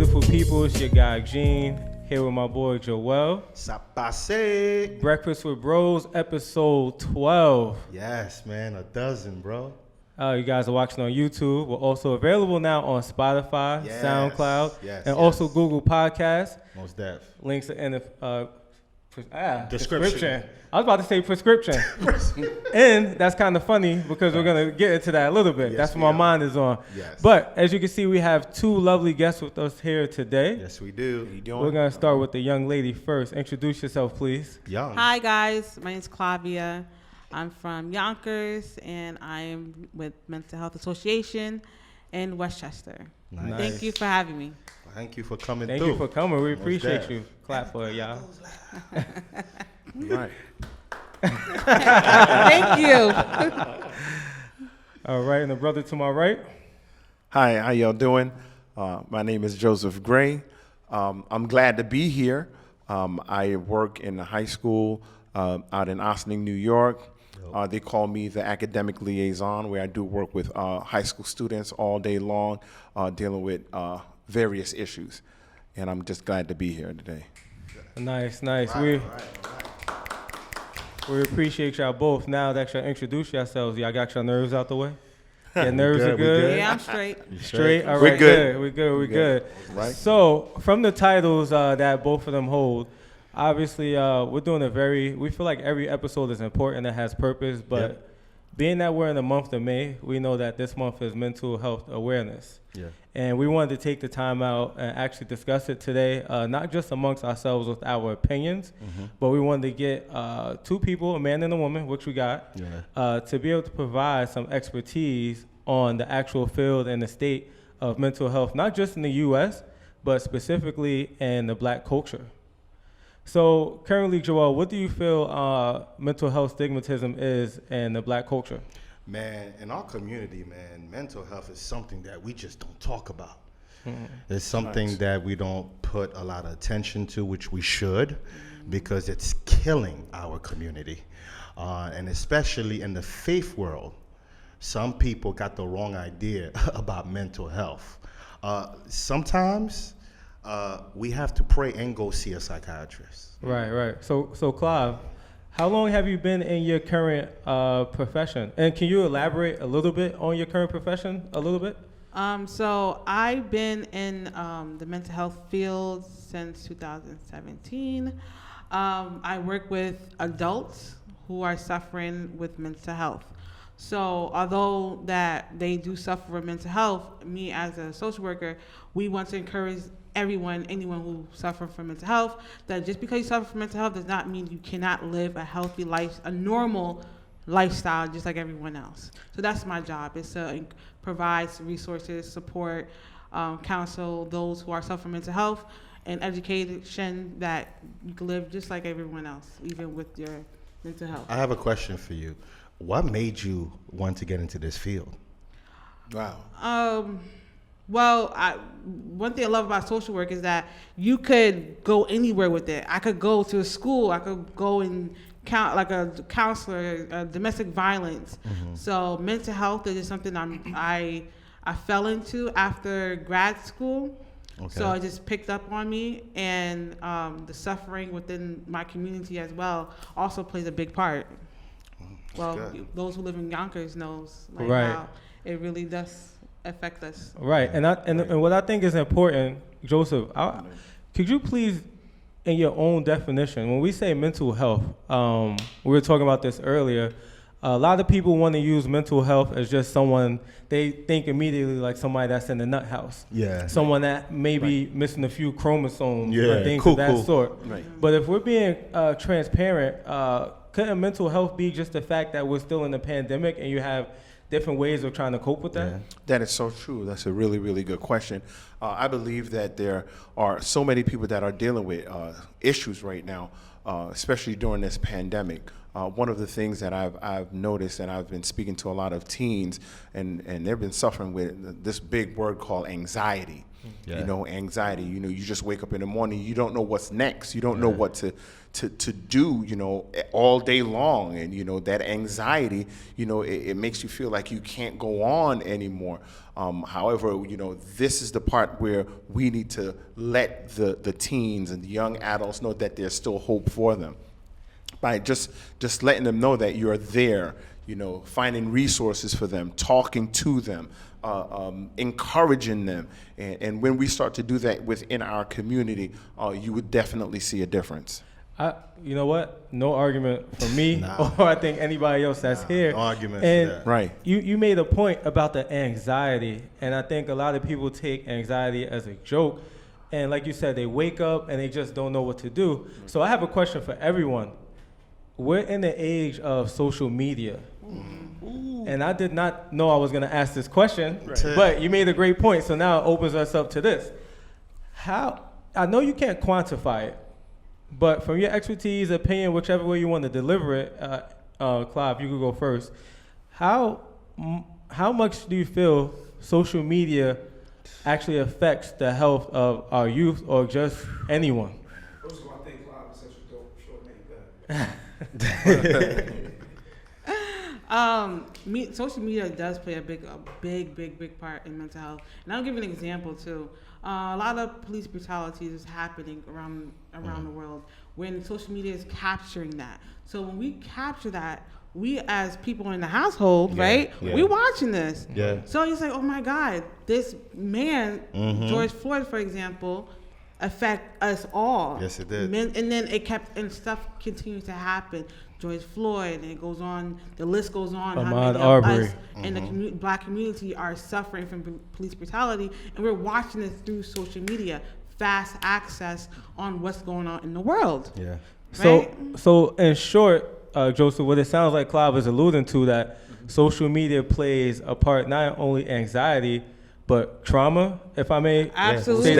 beautiful people? It's your guy Gene, here with my boy Joel. Sapase. Breakfast with Bros, episode 12. Yes, man, a dozen, bro. You guys are watching on YouTube. We're also available now on Spotify, Yes, SoundCloud, yes, and yes. also Google Podcasts. Most def. Links are in the Description. prescription. I was about to say prescription. And that's kind of funny because we're going to get into that a little bit. Yes, That's what my mind is on. Yes. But as you can see, we have two lovely guests with us here today. Yes, we do. How you doing? We're going to start with the young lady first. Introduce yourself, please. Young. Hi guys, my name is Clavia. I'm from Yonkers and I am with Mental Health Association in Westchester. Nice. Thank you for having me. Thank you for coming Thank through. you for coming. We Most appreciate def. you. Clap for it, y'all. Right. Thank you. All right, and the brother to my right. Hi, how y'all doing? My name is Joseph Gray. I'm glad to be here. I work in a high school out in Ossining, New York. They call me the academic liaison, where I do work with high school students all day long, dealing with various issues. And I'm just glad to be here today. Nice. Right. We appreciate y'all both. Now that y'all introduce yourselves, y'all got your nerves out the way? Your We nerves good, are we good? good. Yeah, I'm straight. Straight? All We're right, good. We're good. Right. So, from the titles that both of them hold, obviously, we're doing we feel like every episode is important and has purpose, but Yep. being that we're in the month of May, we know that this month is mental health awareness. Yeah. And we wanted to take the time out and actually discuss it today, not just amongst ourselves with our opinions, but we wanted to get two people, a man and a woman, which we got, to be able to provide some expertise on the actual field and the state of mental health, not just in the U.S., but specifically in the black culture. So currently, Joel, what do you feel mental health stigmatism is in the black culture? Man, in our community, man, mental health is something that we just don't talk about. It's something that we don't put a lot of attention to, which we should, because it's killing our community. And especially in the faith world, some people got the wrong idea about mental health. Sometimes we have to pray and go see a psychiatrist. Right. So Clive, how long have you been in your current profession? And can you elaborate a little bit on your current profession a little bit? So I've been in the mental health field since 2017. I work with adults who are suffering with mental health. So although that they do suffer from mental health, me as a social worker, we want to encourage anyone who suffers from mental health, that just because you suffer from mental health does not mean you cannot live a healthy life, a normal lifestyle, just like everyone else. So that's my job, is to provide resources, support, counsel those who are suffering from mental health, and education that you can live just like everyone else, even with your mental health. I have a question for you. What made you want to get into this field? Wow. Well, one thing I love about social work is that you could go anywhere with it. I could go to a school. I could go and count like a counselor, domestic violence. So mental health is just something I fell into after grad school. Okay. So it just picked up on me, and the suffering within my community as well also plays a big part. Well, good. those who live in Yonkers knows like Right. how it really does affect us. Right, and what I think is important, Joseph, could you please, in your own definition, when we say mental health, we were talking about this earlier, a lot of people want to use mental health as just someone, they think immediately like somebody that's in the nut house. Yeah. Someone that may be missing a few chromosomes Yeah, or things cool, of that cool. sort. Right. But if we're being transparent, couldn't mental health be just the fact that we're still in the pandemic and you have different ways of trying to cope with that? Yeah. That is so true. That's a really, really good question. I believe that there are so many people that are dealing with issues right now, especially during this pandemic. One of the things that I've noticed, and I've been speaking to a lot of teens, and they've been suffering with this big word called anxiety. Yeah. You know, anxiety. You know, you just wake up in the morning, you don't know what's next. You don't know what to do, you know, all day long. And, you know, that anxiety, you know, it makes you feel like you can't go on anymore. However, you know, this is the part where we need to let the teens and the young adults know that there's still hope for them. By just letting them know that you're there, you know, finding resources for them, talking to them, encouraging them. And when we start to do that within our community, you would definitely see a difference. You know what? No argument from me or I think anybody else that's here. No argument and for that. Right. You made a point about the anxiety, and I think a lot of people take anxiety as a joke. And like you said, they wake up and they just don't know what to do. So I have a question for everyone. We're in the age of social media. And I did not know I was going to ask this question, but you made a great point. So now it opens us up to this. I know you can't quantify it, but from your expertise, opinion, whichever way you want to deliver it, Clive, you could go first. How much do you feel social media actually affects the health of our youth or just anyone? First of all, I think Clive is such a dope short name guy. Social media does play a big part in mental health. And I'll give you an example too. A lot of police brutalities is happening around the world when social media is capturing that. So when we capture that, we as people in the household, right? Yeah. We watching this. Yeah. So you say, oh my God, this man, George Floyd, for example, affect us all. Yes, it did. And then and stuff continues to happen. George Floyd, and it goes on. The list goes on. Ahmaud Arbery. Us and the black community are suffering from police brutality, and we're watching this through social media, fast access on what's going on in the world. Yeah. Right? So in short, Joseph, what it sounds like Clive is alluding to that social media plays a part not only anxiety but trauma, if I may. Absolutely,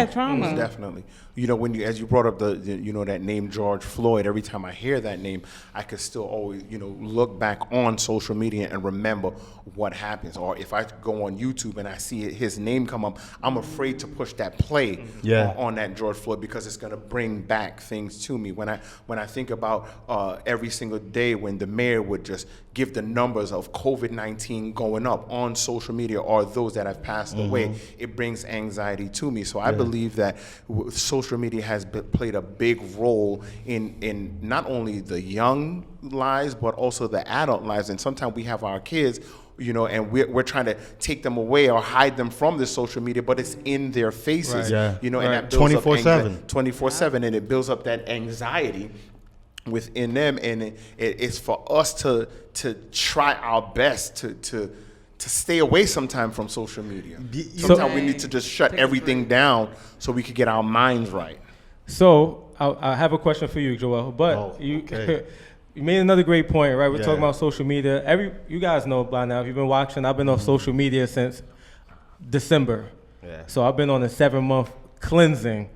trauma. Definitely. You know, as you brought up that name George Floyd, every time I hear that name, I could still always, look back on social media and remember what happens. Or if I go on YouTube and I see his name come up, I'm afraid to push that play on that George Floyd because it's going to bring back things to me. When I think about every single day when the mayor would just give the numbers of COVID-19 going up on social media or those that have passed away, it brings anxiety to me. So I believe that social media has played a big role in not only the young lives, but also the adult lives. And sometimes we have our kids, and we're trying to take them away or hide them from the social media, but it's in their faces, and that builds 24/7. 24/7, and it builds up that anxiety within them. And it's for us to try our best to stay away sometime from social media. Sometimes we need to just shut everything down so we could get our minds right. So I have a question for you, Joel, but you made another great point, right? We're talking about social media. You guys know by now, if you've been watching, I've been on social media since December. Yeah. So I've been on a 7-month cleansing.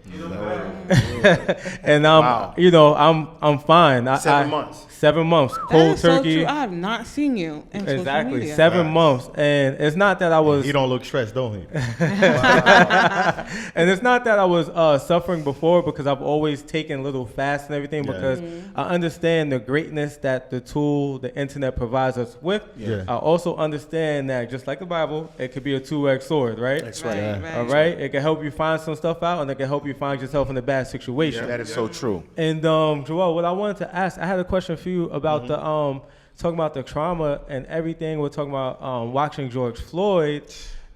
And I'm fine. 7 months. 7 months. Cold turkey. So true. I have not seen you in social media. 7 months. And it's not that I was He don't look stressed, don't he? And it's not that I was suffering before, because I've always taken little fasts and everything, because I understand the greatness that the internet provides us with. I also understand that just like the Bible, it could be a two-edged sword, right? That's right. All right. It can help you find some stuff out, and it can help you find yourself in a bad situation. Yeah, that is so true. And Joel, what I wanted to ask, I had a question for you about the talking about the trauma and everything. We're talking about watching George Floyd,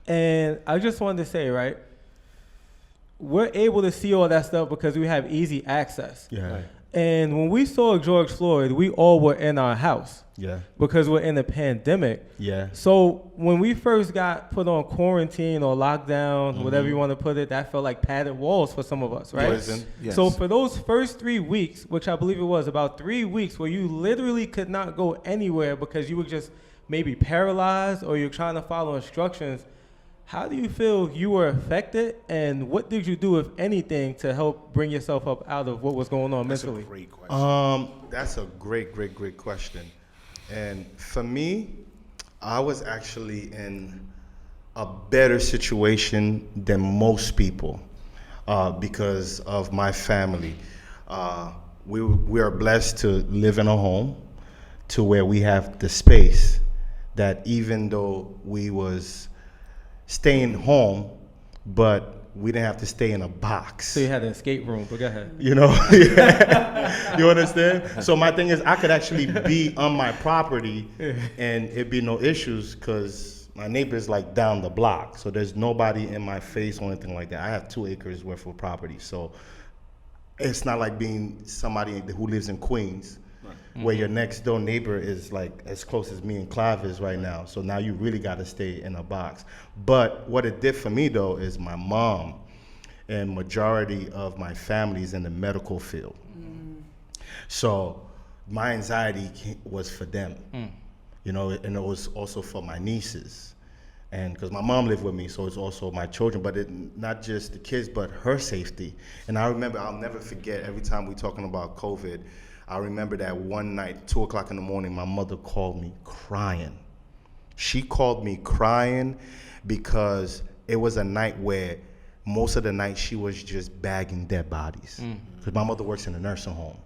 and I just wanted to say, right, we're able to see all that stuff because we have easy access. Yeah. Right. And when we saw George Floyd, we all were in our house. Yeah. Because we're in a pandemic. Yeah. So when we first got put on quarantine or lockdown, whatever you want to put it, that felt like padded walls for some of us, right? Yes. So for those first 3 weeks, which I believe it was about 3 weeks, where you literally could not go anywhere because you were just maybe paralyzed or you're trying to follow instructions, how do you feel you were affected, and what did you do, if anything, to help bring yourself up out of what was going on mentally? That's a great question. That's a great question. And for me, I was actually in a better situation than most people because of my family. We are blessed to live in a home to where we have the space that even though we was staying home, but we didn't have to stay in a box. So you had an escape room, but go ahead. You know, you understand? So my thing is, I could actually be on my property and it'd be no issues because my neighbor's like down the block. So there's nobody in my face or anything like that. I have 2 acres worth of property. So it's not like being somebody who lives in Queens, where your next door neighbor is like as close as me and Clive is right now. So now you really got to stay in a box. But what it did for me though is my mom and majority of my family is in the medical field. So my anxiety was for them, you know, and it was also for my nieces. And because my mom lived with me, so it's also my children, but not just the kids, but her safety. And I remember, I'll never forget, every time we're talking about COVID, I remember that one night, 2 o'clock in the morning, my mother called me crying. She called me crying because it was a night where most of the night she was just bagging dead bodies. Because my mother works in a nursing home.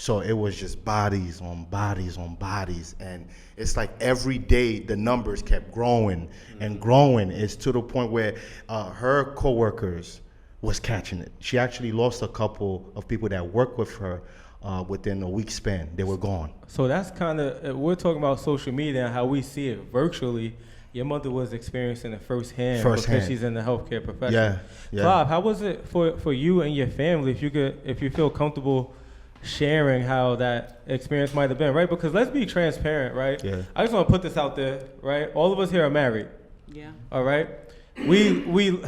So it was just bodies on bodies on bodies. And it's like every day the numbers kept growing and growing. It's to the point where her coworkers was catching it. She actually lost a couple of people that worked with her within a week span. They were gone. So that's kind of, we're talking about social media and how we see it virtually. Your mother was experiencing it firsthand because she's in the healthcare profession. Yeah. Clive, how was it for you and your family, if you feel comfortable sharing how that experience might have been, right? Because let's be transparent, right? Yeah. I just want to put this out there, right? All of us here are married. Yeah. All right? We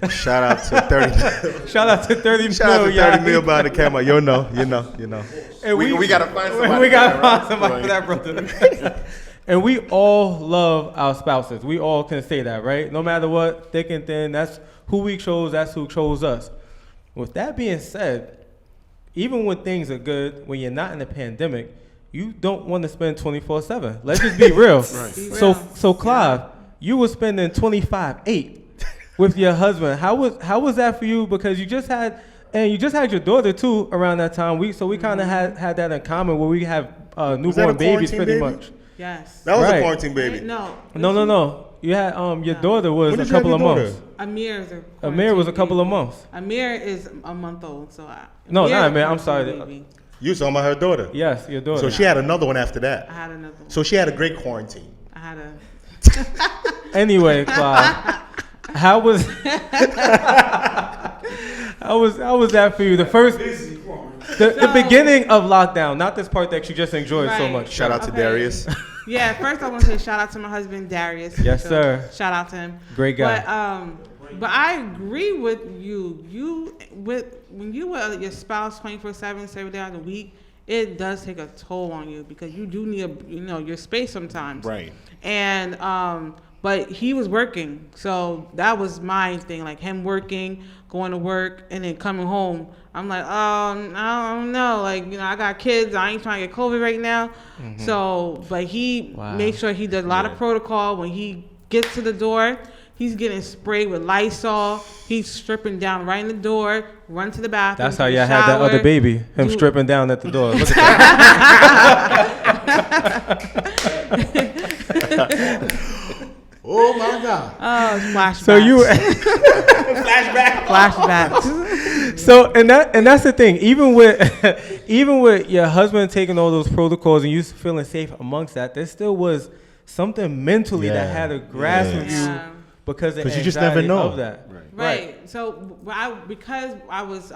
Shout out to 30. shout out to 30 Shout out to 30 yeah. mil by the camera. You know. And We gotta find somebody. We gotta for that, find somebody for that, brother. And we all love our spouses. We all can say that, right? No matter what, thick and thin, that's who we chose, that's who chose us. With that being said, even when things are good, when you're not in a pandemic, you don't want to spend 24/7. Let's just be real. So Clive, you were spending 25/8 with your husband. How was that for you? Because you just had your daughter too around that time. We kind of had that in common where we have newborn babies pretty much. Yes. That was Right. a quarantine baby. No. No. You had your daughter was When a did you have couple of your months. daughter? Amir is a Amir was a quarantine couple of baby. months. Amir is a month old, so No, Amir not is a Amir, I'm quarantine sorry. baby. You talking about her daughter? Yes, your daughter. So she had another one after I that. had another one. So she had a great quarantine. I had a. Anyway, Clive, how was that for you? The beginning of lockdown, not this part that you just enjoyed so Right. much. Shout out to Okay. Darius. Yeah, first I want to say shout out to my husband Darius. Yes, So, sir. Shout out to him. Great guy. But I agree with you. When you with your spouse 24/7, 7 days a week, it does take a toll on you because you do need your space sometimes. Right. And but he was working, so that was my thing. Like him working, going to work, and then coming home. I'm like, I don't know. Like, I got kids. I ain't trying to get COVID right now. So, but he makes sure he does a lot of protocol. When he gets to the door, he's getting sprayed with Lysol. He's stripping down right in the door, run to the bathroom. That's how y'all had that other baby, him stripping down at the door. Look at that. Oh my God. Oh, it's flashbacks. So you flashbacks. So and that's the thing. Even with your husband taking all those protocols and you feeling safe amongst that, there still was something mentally that had a grasp of you because of you just never know. of that. Right. So because I was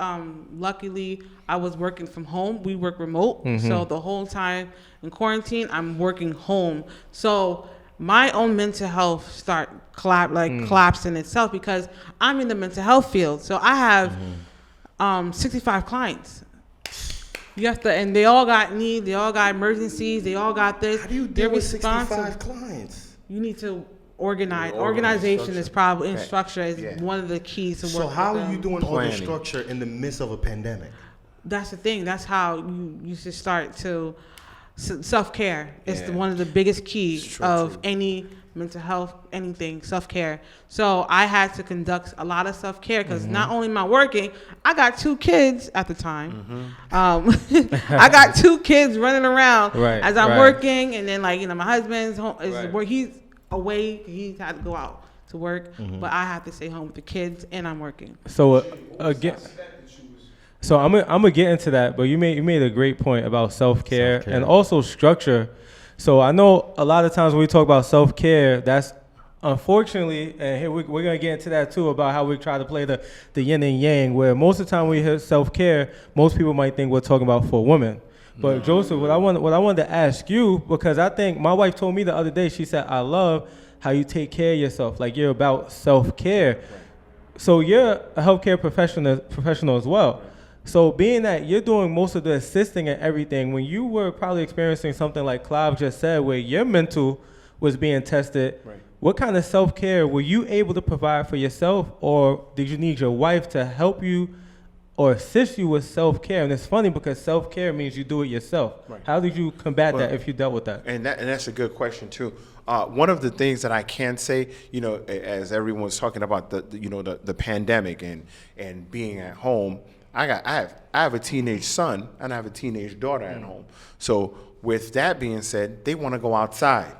luckily I was working from home. We work remote. So the whole time in quarantine, I'm working home. So my own mental health start collapsing itself because I'm in the mental health field. So I have 65 clients. You have to, and they all got needs, they all got emergencies, they all got this. How do you They're deal with responsible. 65 clients? You need to organize. Organization is probably, and structure is one of the keys to work. So how with are you them. doing all this Planning. structure in the midst of a pandemic? That's the thing. That's how you should start to self-care. It's one of the biggest keys of any mental health, anything, self-care. So I had to conduct a lot of self-care because not only am I working, I got 2 kids at the time. I got 2 kids running around as I'm working, and then my husband's home he's away, he had to go out to work, but I have to stay home with the kids and I'm working. So again, so I'm gonna get into that, but you made a great point about self-care and also structure. So I know a lot of times when we talk about self-care, that's unfortunately, and here we're gonna get into that too, about how we try to play the yin and yang, where most of the time we hear self-care, most people might think we're talking about for women. But Joseph, what I wanted to ask you, because I think my wife told me the other day, she said, I love how you take care of yourself, like you're about self-care. So you're a healthcare professional as well. So being that you're doing most of the assisting and everything, when you were probably experiencing something like Clive just said, where your mental was being tested, what kind of self-care were you able to provide for yourself, or did you need your wife to help you or assist you with self-care? And it's funny because self-care means you do it yourself. How did you combat that if you dealt with that? And that's a good question too. One of the things that I can say, as everyone's talking about the pandemic and being at home, I have a teenage son and I have a teenage daughter at home. So with that being said, they want to go outside.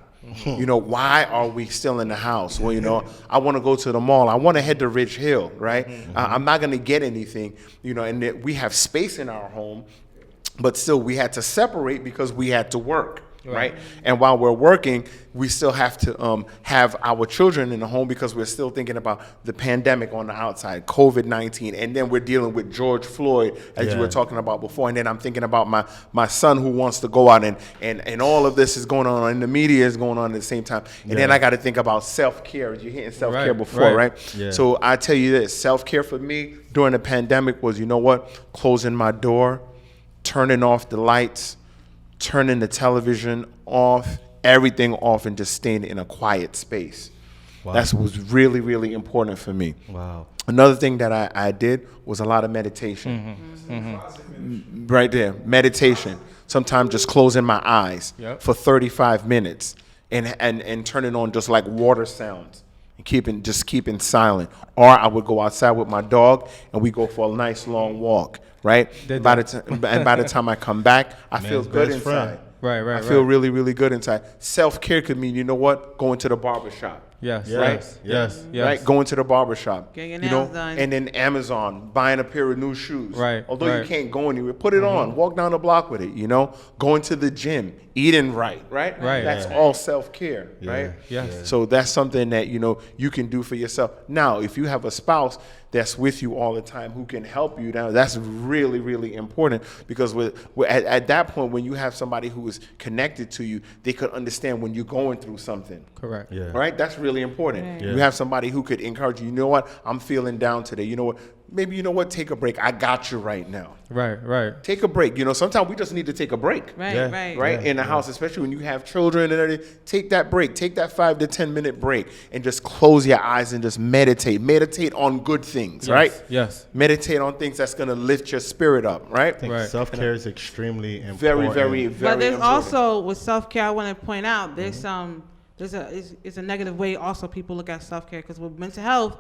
Why are we still in the house? Well, I want to go to the mall. I want to head to Ridge Hill, right? I'm not going to get anything, and we have space in our home, but still we had to separate because we had to work. Right. And while we're working, we still have to have our children in the home because we're still thinking about the pandemic on the outside, COVID-19. And then we're dealing with George Floyd, as you were talking about before. And then I'm thinking about my son who wants to go out and all of this is going on and the media is going on at the same time. And then I got to think about self-care. You're hitting self-care before, right? Yeah. So I tell you this, self-care for me during the pandemic was, closing my door, turning off the lights, turning the television off, everything off, and just staying in a quiet space. That was really, really important for me. Wow. Another thing that I did was a lot of meditation. Right there, meditation. Sometimes just closing my eyes for 35 minutes and turning on just like water sounds and keeping silent. Or I would go outside with my dog and we go for a nice long walk. Right. By the time I come back, I feel good inside. Right. I feel really, really good inside. Self-care could mean, going to the barbershop. Yes. Right. Going to the barbershop. Getting your nails done. And then Amazon, buying a pair of new shoes. Right. Although you can't go anywhere, put it on. Walk down the block with it. Going to the gym, eating right. That's all self-care. Right. Yes. So that's something that you can do for yourself. Now, if you have a spouse that's with you all the time who can help you, now that's really, really important, because at that point when you have somebody who is connected to you, they could understand when you're going through something. Correct. Yeah. Right? That's really important. Right. You have somebody who could encourage you. You know what? I'm feeling down today. You know what? Maybe take a break. I got you right now. Right. Take a break. Sometimes we just need to take a break. Right. In the house, especially when you have children and everything. Take that break. Take that 5 to 10 minute break and just close your eyes and just meditate. Meditate on good things, right? Yes. Meditate on things that's going to lift your spirit up, right? I think self-care is extremely important. Very, very, very But there's important. also, with self-care, I want to point out, there's a negative way also people look at self-care, because with mental health,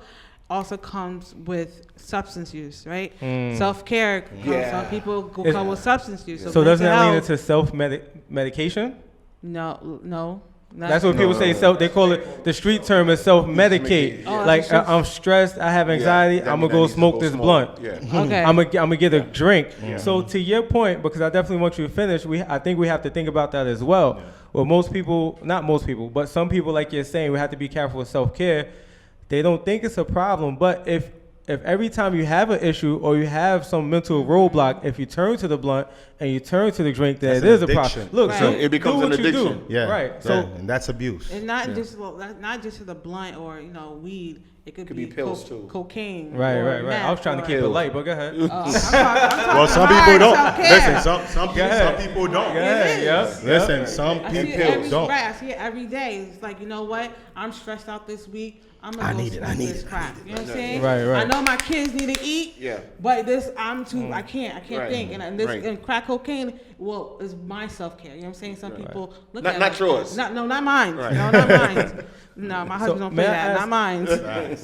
also comes with substance use, right? Self-care, some people come with substance use. So doesn't that lead into self-medication? No. That's what people say. They call it, the street term is self-medicate. I'm stressed, I have anxiety, I'm going to go smoke this blunt. Okay. I'm going to get a drink. So to your point, because I definitely want you to finish, I think we have to think about that as well. Well, most people, not most people, but some people, like you're saying, we have to be careful with self-care. They don't think it's a problem, but if every time you have an issue or you have some mental roadblock, if you turn to the blunt and you turn to the drink, then it is a problem. Look, so it becomes an addiction. Yeah, right. So and that's abuse. It's not just to the blunt or weed. It could Could be be pills, too. cocaine. Right, or right, right. I was meth trying to or- keep it light, but go ahead. I'm talking Well, some hard people don't. self-care. Listen, some ahead. people don't. Yeah, It is. yeah. Listen, some I see it people every, don't. right, I see it every day. It's like, you know what? I'm stressed out this week. I'm I gonna go need it, I smoke need this it, I crack. need it. You know what I'm saying? Right, right. I know my kids need to eat. Yeah. But this, I'm too. I can't Right. think. And this Right. and crack cocaine, well, is my self care. You know what I'm saying? Some people look Not- at not it. yours. Not mine. Right. No, not mine. No, my husband don't may play I that. ask- Not mine.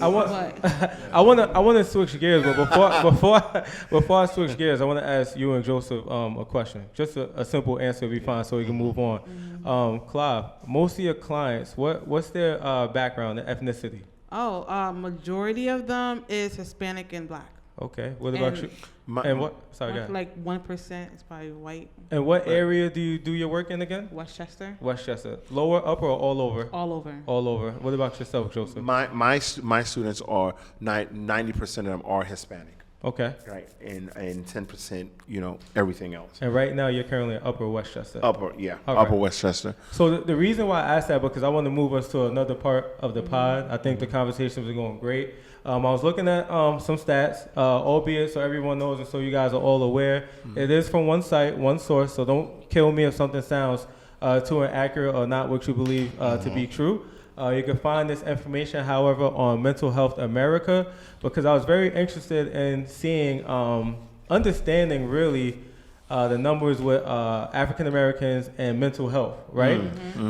I want, But I want to switch gears, but before I switch gears, I want to ask you and Joseph a question. Just a simple answer will be fine, so we can move on. Clive, most of your clients, what's their background, their ethnicity? majority of them is Hispanic and Black. Okay. What about And- you? My- And what? Sorry, go ahead. Like 1% is probably white. And what area do you do your work in again? Westchester, Westchester. Lower, upper, or all over? all over. All over. What about yourself, Joseph? My students are 90% of them are Hispanic, Okay. right, and 10%, everything else. And right now you're currently in Upper Westchester. Upper, yeah, All right. Upper Westchester. So the reason why I asked that because I want to move us to another part of the pod. I think the conversations are going great. I was looking at some stats, albeit so everyone knows and so you guys are all aware. It is from one site, one source, so don't kill me if something sounds too inaccurate or not what you believe to be true. You can find this information, however, on Mental Health America because I was very interested in seeing, understanding really the numbers with African Americans and mental health, right?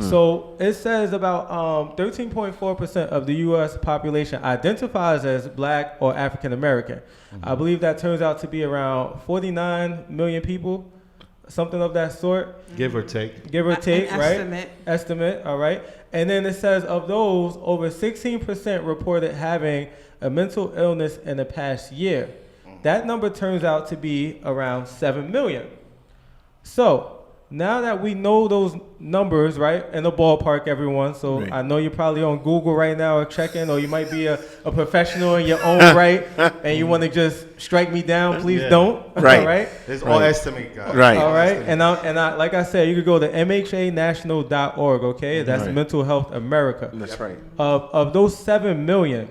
So it says about 13.4% of the U.S. population identifies as Black or African American. I believe that turns out to be around 49 million people, something of that sort. Give or take. Give or take, An right? Estimate, all right. And then it says of those, over 16% reported having a mental illness in the past year. That number turns out to be around 7 million. So now that we know those numbers, right, in the ballpark, everyone. So Right. I know you're probably on Google right now or checking, or you might be a professional in your own right, and you want to just strike me down. Please Yeah. don't. Right. All right. It's all Right. estimate, guys. Right. All right, and I, like I said, you could go to mhanational.org. Okay, that's Right. Mental Health America. That's right. Of those 7 million,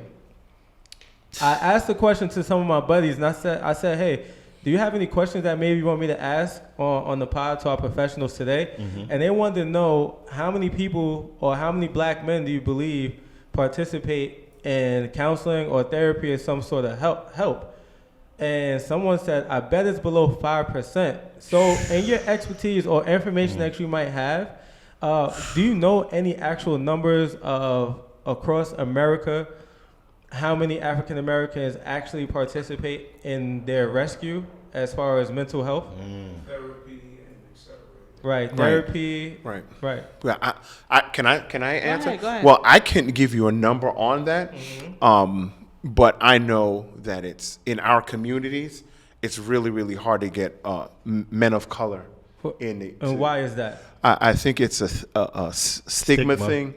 I asked the question to some of my buddies, and I said, hey, do you have any questions that maybe you want me to ask on the pod to our professionals today? And they wanted to know how many people or how many Black men do you believe participate in counseling or therapy or some sort of help? And someone said, I bet it's below 5%. So in your expertise or information that you might have, do you know any actual numbers of across America, how many African Americans actually participate in their rescue as far as mental health? Therapy and et cetera. Right, therapy. Right. Right. Well, can I answer? Go ahead. Well, I can't give you a number on that, but I know that it's in our communities. It's really, really hard to get men of color in the. And why is that? I think it's a stigma Stigma. thing,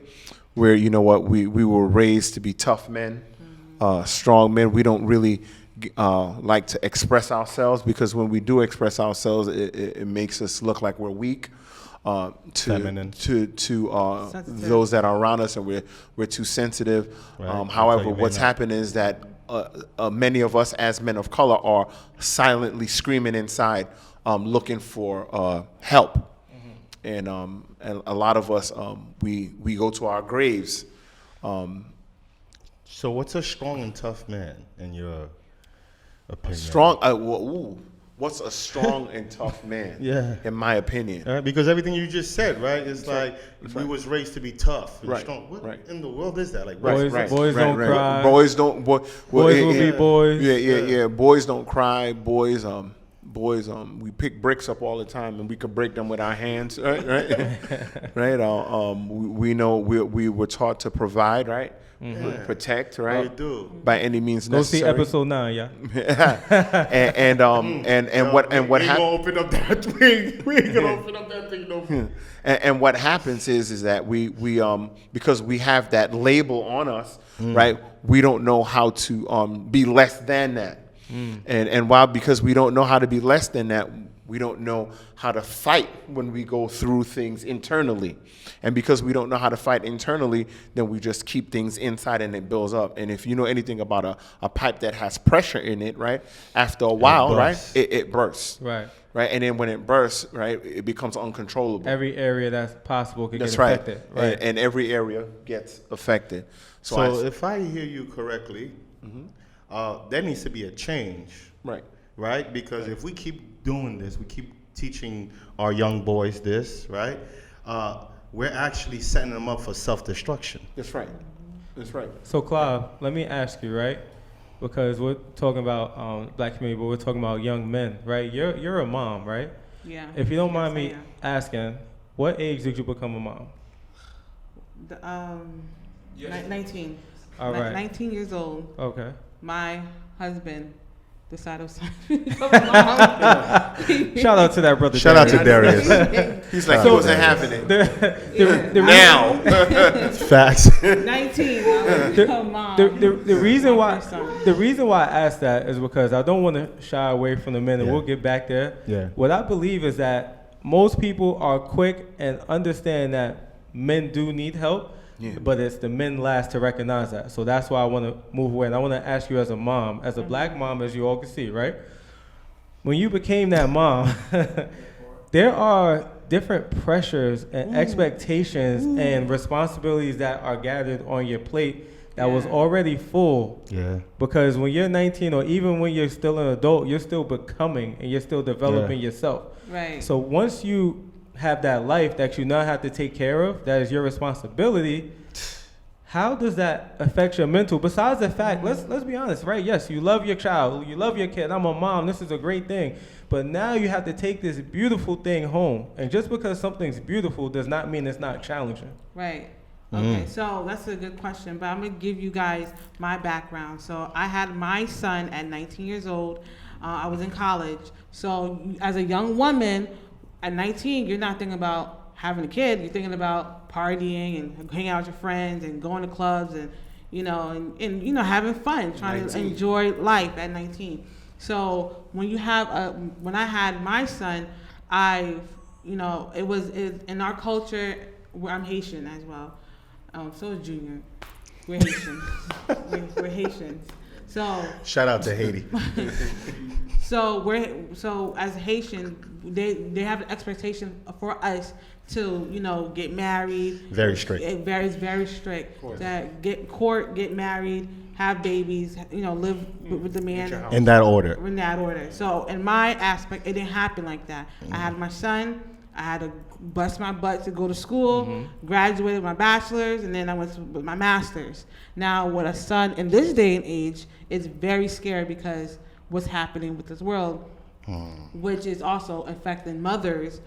where we were raised to be tough men, strong men. We don't really like to express ourselves because when we do express ourselves, it makes us look like we're weak. Feminine. To Sensitive. those that are around us, and we're too sensitive. Right. Until However, you may what's not. happened is that many of us as men of color are silently screaming inside, looking for help. And a lot of us, we go to our graves. So what's a strong and tough man in your opinion? What's a strong and tough man? Yeah. In my opinion. All right, because everything you just said, right? It's like we was raised to be tough and Right, strong. What right. in the world is that? Like, Boys- boys don't cry. Boys don't. Boys will be boys. Yeah. Boys don't cry. Boys, we pick bricks up all the time, and we can break them with our hands, right? Right. We know we were taught to provide, right? Protect, we right? do. By any means Go see necessary. episode 9, yeah. and what we ain't happens? gonna open up that thing. We ain't gonna open up that thing no more. And what happens is that we because we have that label on us, right? We don't know how to be less than that, and because we don't know how to be less than that, We don't know how to fight when we go through things internally. And because we don't know how to fight internally, then we just keep things inside and it builds up. And if you know anything about a pipe that has pressure in it, right, after a while, right, it bursts. Right. Right. And then when it bursts, right, it becomes uncontrollable. Every area that's possible could That's get right. affected. Right. And every area gets affected. So if I hear you correctly, there needs to be a change. Right. Right? Because if we keep doing this, we keep teaching our young boys this, right? We're actually setting them up for self-destruction. That's right. That's right. So, Clive, let me ask you, right? Because we're talking about black community, but we're talking about young men, right? You're a mom, right? Yeah. If you don't Yes, mind I me am. asking, what age did you become a mom? 19. All right. 19 years old. Okay. My husband decided to become a mom. Shout out to that brother. Shout out to Darius. Darius. He's like, he wasn't having it. The Now. Facts. 19. I was become mom. The reason why My son. the reason why I asked that is because I don't want to shy away from the men, and Yeah. we'll get back there. Yeah. What I believe is that most people are quick and understand that men do need help, but it's the men last to recognize that. So that's why I want to move away. And I want to ask you as a mom, as a black mom, as you all can see, right? When you became that mom, there are different pressures and expectations and responsibilities that are gathered on your plate that was already full. Yeah. Because when you're 19 or even when you're still an adult, you're still becoming and you're still developing yourself. Right. So once you have that life that you now have to take care of, that is your responsibility, how does that affect your mental? Besides the fact, let's be honest, right? Yes, you love your child, you love your kid. I'm a mom, this is a great thing. But now you have to take this beautiful thing home. And just because something's beautiful does not mean it's not challenging. Right. Okay, so that's a good question, but I'm going to give you guys my background. So I had my son at 19 years old. I was in college. So as a young woman, at 19, you're not thinking about having a kid. You're thinking about partying and hanging out with your friends and going to clubs and, and having fun, trying to enjoy life at 19. So when you have when I had my son, it was in our culture. I'm Haitian as well. So is Junior. We're Haitians. we're Haitians. So Shout out to Haiti. So as Haitian, they have an expectation for us to get married. Very strict. It varies very strict. That get married, have babies, live with the man. In that order. In that order. So in my aspect, it didn't happen like that. I had my son. I had to bust my butt to go to school, graduated with my bachelor's, and then I went with my master's. Now, with a son in this day and age, it's very scary because what's happening with this world, which is also affecting mothers'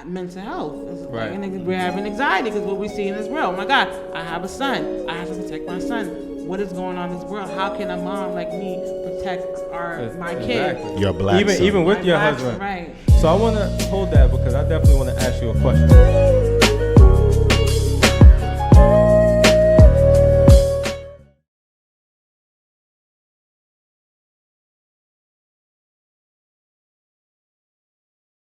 mental health. Right. And we're having anxiety because what we see in this world. Oh my God, I have a son. I have to protect my son. What is going on in this world? How can a mom like me protect my kid? Exactly. Your black son. Even with My your black- husband. Right. So I want to hold that because I definitely want to ask you a question.